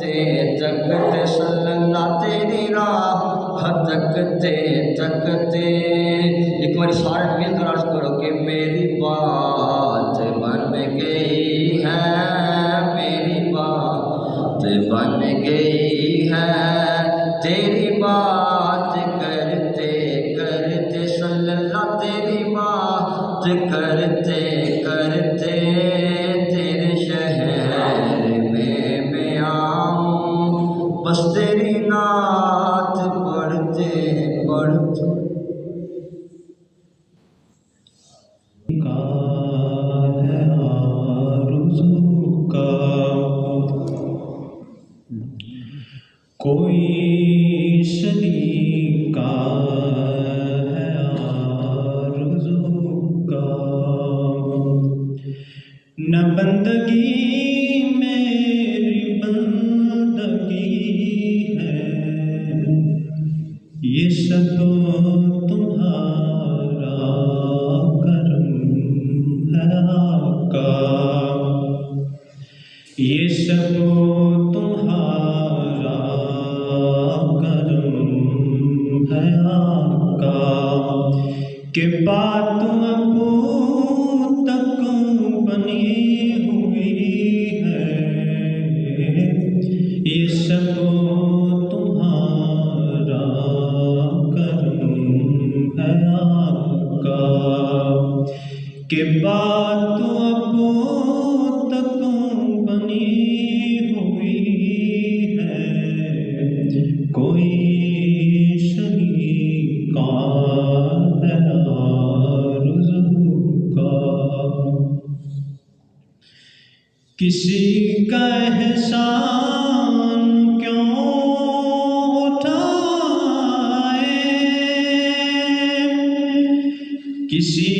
जगते सल्लल्ला तेरी राह भटकते थकते। एक बार सारे मिलकर अर्ज करो कि मेरी बात बन गई है, मेरी बात बन गई है, तेरी बात करते करते सल्लल्ला तेरी बात करते करते तेरे शहर में मैं आऊं, बस तेरी नात पढ़ते पढ़ते। कोई शरीका है आरज़ू का, न बंदगी मेरी बंदगी है, ये सब तुम्हारा करम है आका, ये सब तुम्हारा करम है आका, के बात अबू तक बनी हुई है, ये सब तुम्हारा करम है आका, के बात अबू तक बनी हुई है, कोई शरीका है आरज़ू का। किसी का एहसान क्यों उठाए, किसी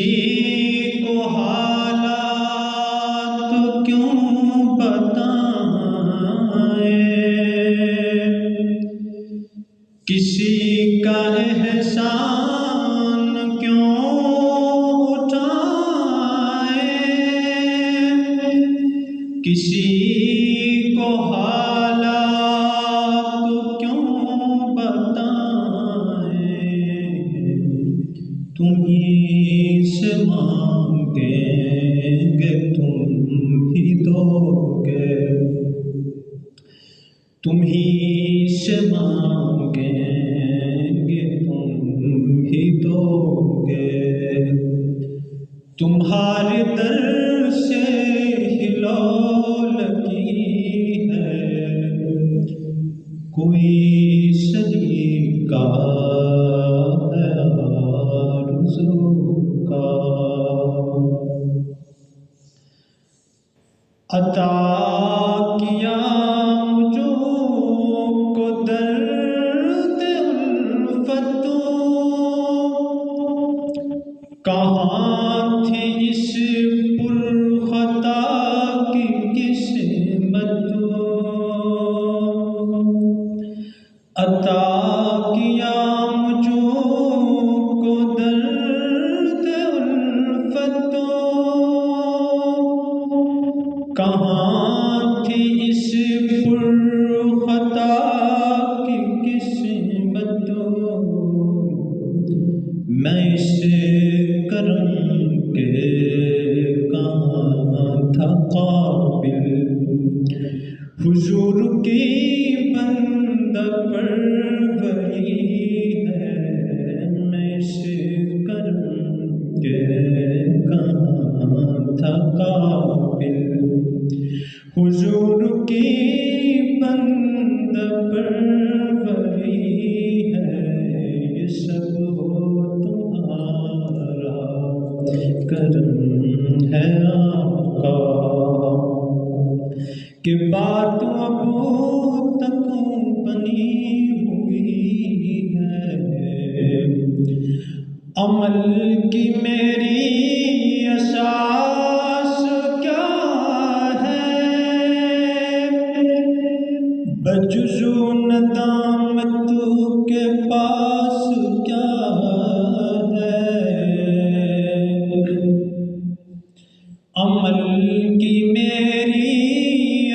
को हालात क्यों बताए, किसी का एहसान क्यों उठाए, किसी को हालात क्यों बताए, तुम ही से मांगेंगे तुम ही दोगे, तुम ही से मांगेंगे तुम ही दोगे, तुम्हारे दर से हिलो लगी है, कोई शरीका है आरज़ू का। अता किया मुझो को दर्द उल्फतो, कहाँ थी इस पुरखता की किस्मत, अता किया मुझो को दर्द उल्फतो, कहाँ थी इस पुरखता की किस्मत, मैं इस करम के कहाँ था काबिल, हुजूर की बंदा परवरी है, मैं इस करम के कहाँ था काबिल, हुजूर की बंदा परवरी है, ये सब तुम्हारा करम है आका, कि बात अबू तक बनी हुई है, अमल की मेरी असास क्या है, बजुज़ो नदामत के पास क्या है, अमल की मेरी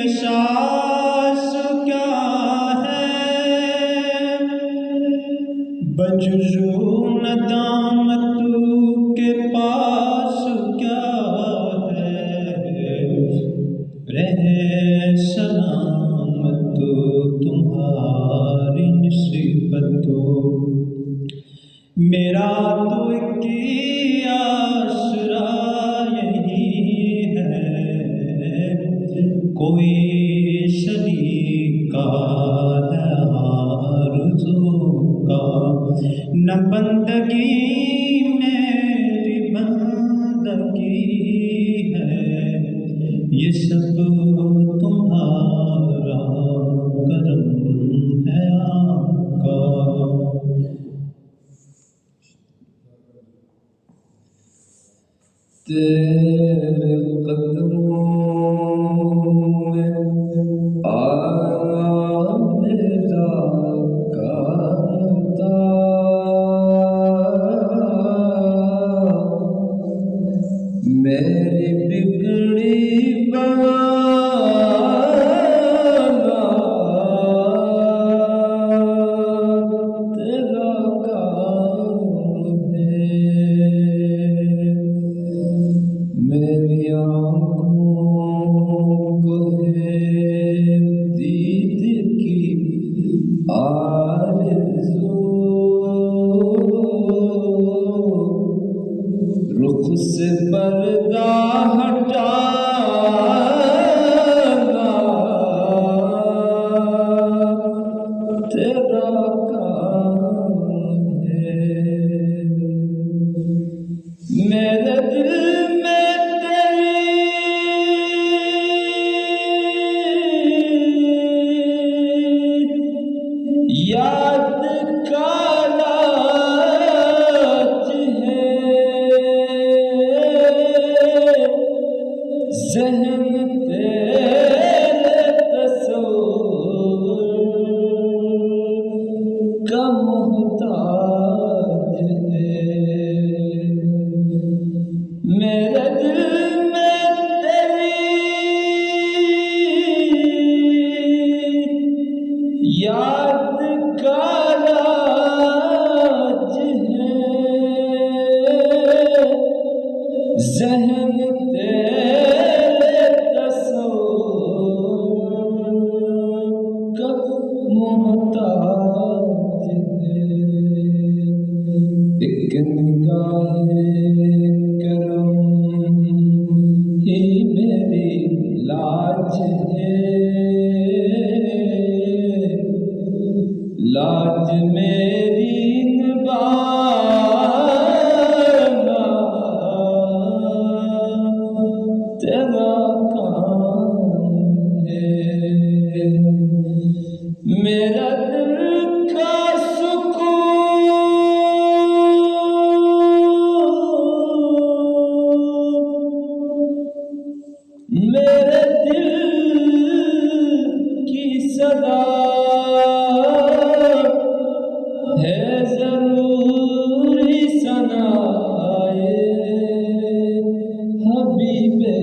असास क्या बजुज़ो नदामत के पास क्या है, रहे सलामत तुम्हारी निस्बतों। मेरा तो एक ही आसरा यही है, कोई शरीका है आरज़ू का, न बंदगी मेरी बंदगी है, ये सब तुम्हारा करम है आका। तेरे कदमों में आया मेरा काम था, मेरी बिगड़ी बात तेरा काम है। मेरी आँखों को है दीद की आरज़ू, रुख से पर्दा हटाना तेरा काम है। मेरे दिल में तेरी याद का लाज है, ज़हन तेरे तस्वुर का मोहताज है। मेरे दिल में तेरी याद का राज है, ज़हन तेरे तस्वुर का मोहताज है। एक निगाहे करम ही मेरी लाज है, लाज मेरी निभाना तेरा काम है। मेरा दिल का सुकून मेरे दिल की सदा है, ज़रूरी सनाए हबीबे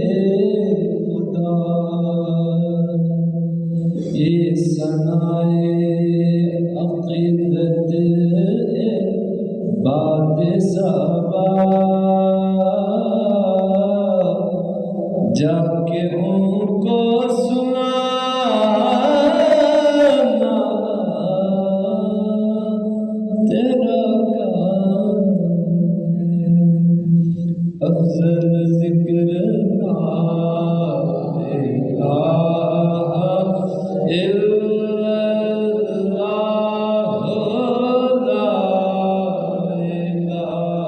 खुदा, ये सनाए अक़ीदत बाद सबा, जाके उनको सुनाना तेरा काम है। अफ़ज़ल ज़िक्र ला इलाहा इल्लल्लाह, ला इलाहा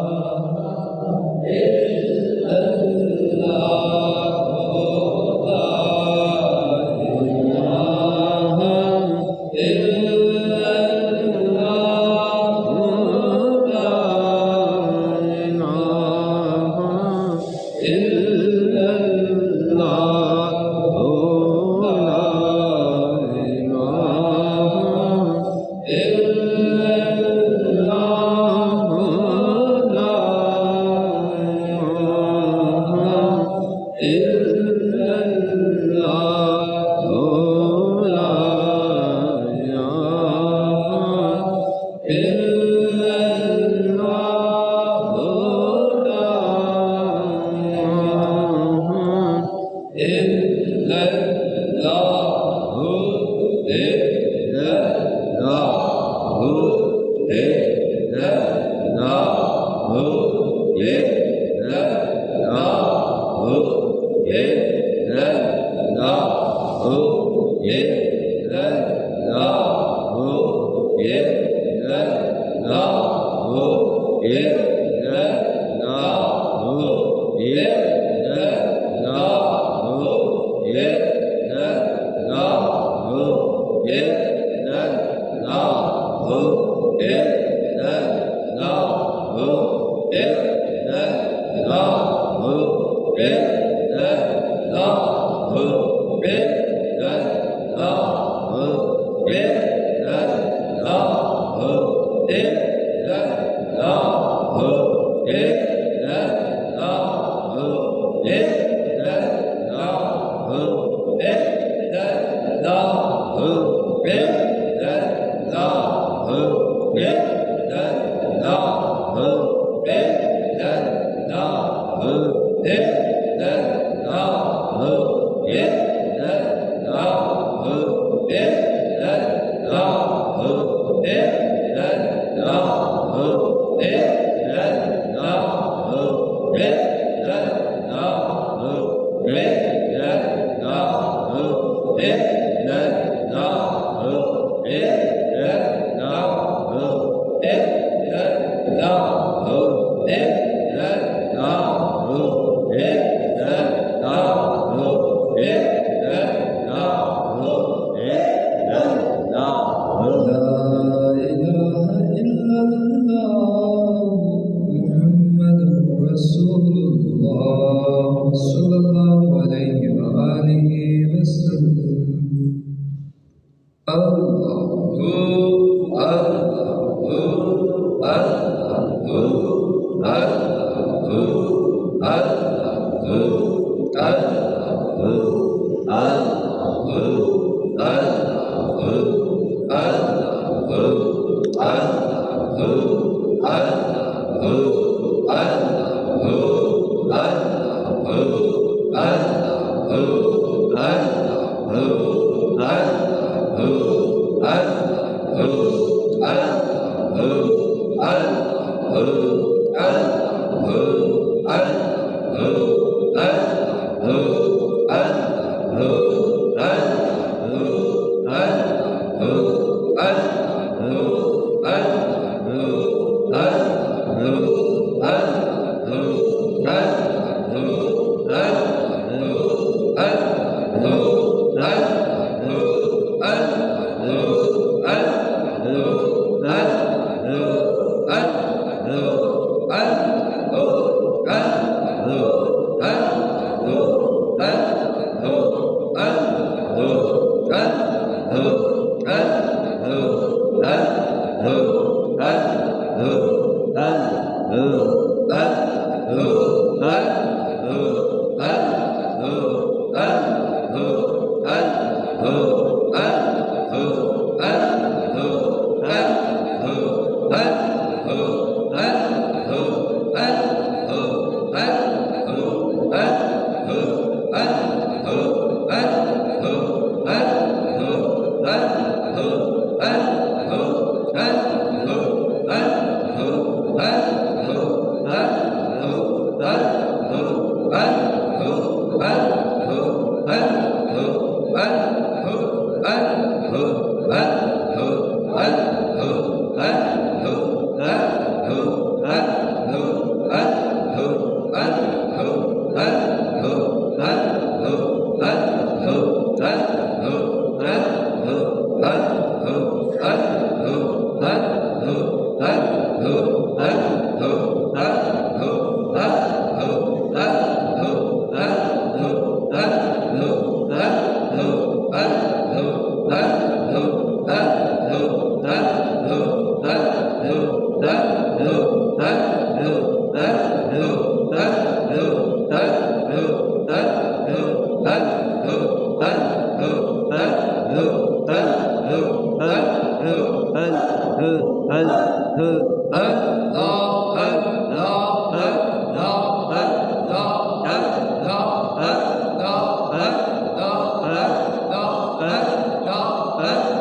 Allah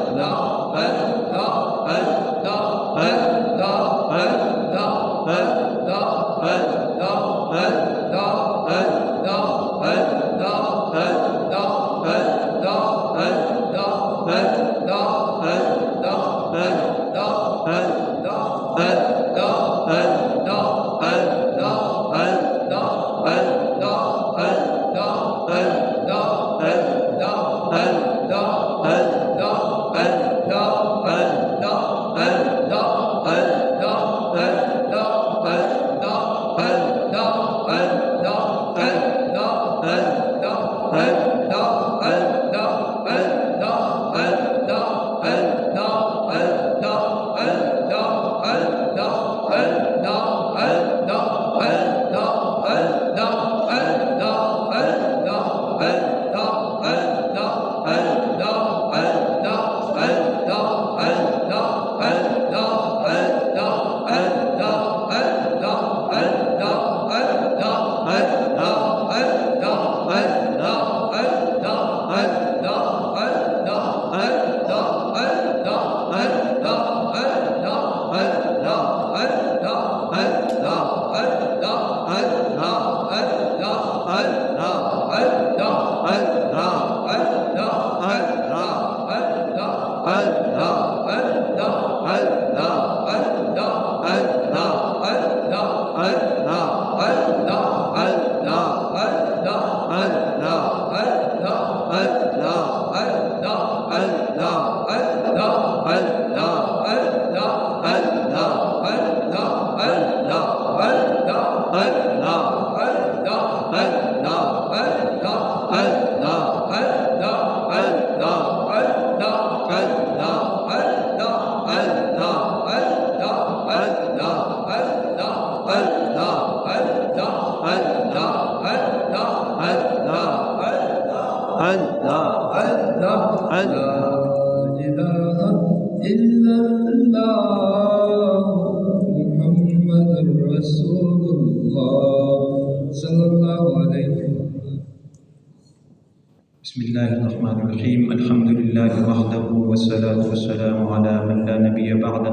Bismillahirrahmanirrahim. Alhamdulillahi wahdahu wassalatu wassalamu ala man la nabiyya ba'da.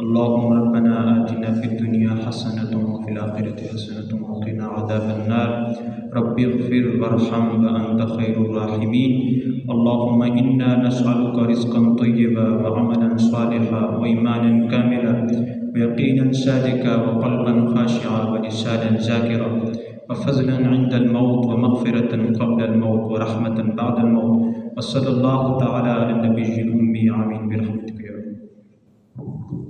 Allahumma rabbana atina fid dunya hasanatan wa fil akhirati hasanatan wa qina adzaban nar. Rabbighfir warham wa anta khairur rahimin. Allahumma inna nas'aluka rizqan thayyiban wa amalan salihan wa imanan kamilan wa yaqinan sadika wa qalban khashi'an wa lisanan zakiran وفضلا عند الموت ومغفرة قبل الموت ورحمة بعد الموت وصلى الله تعالى على النبي الأمي آمين برحمتك يا رب.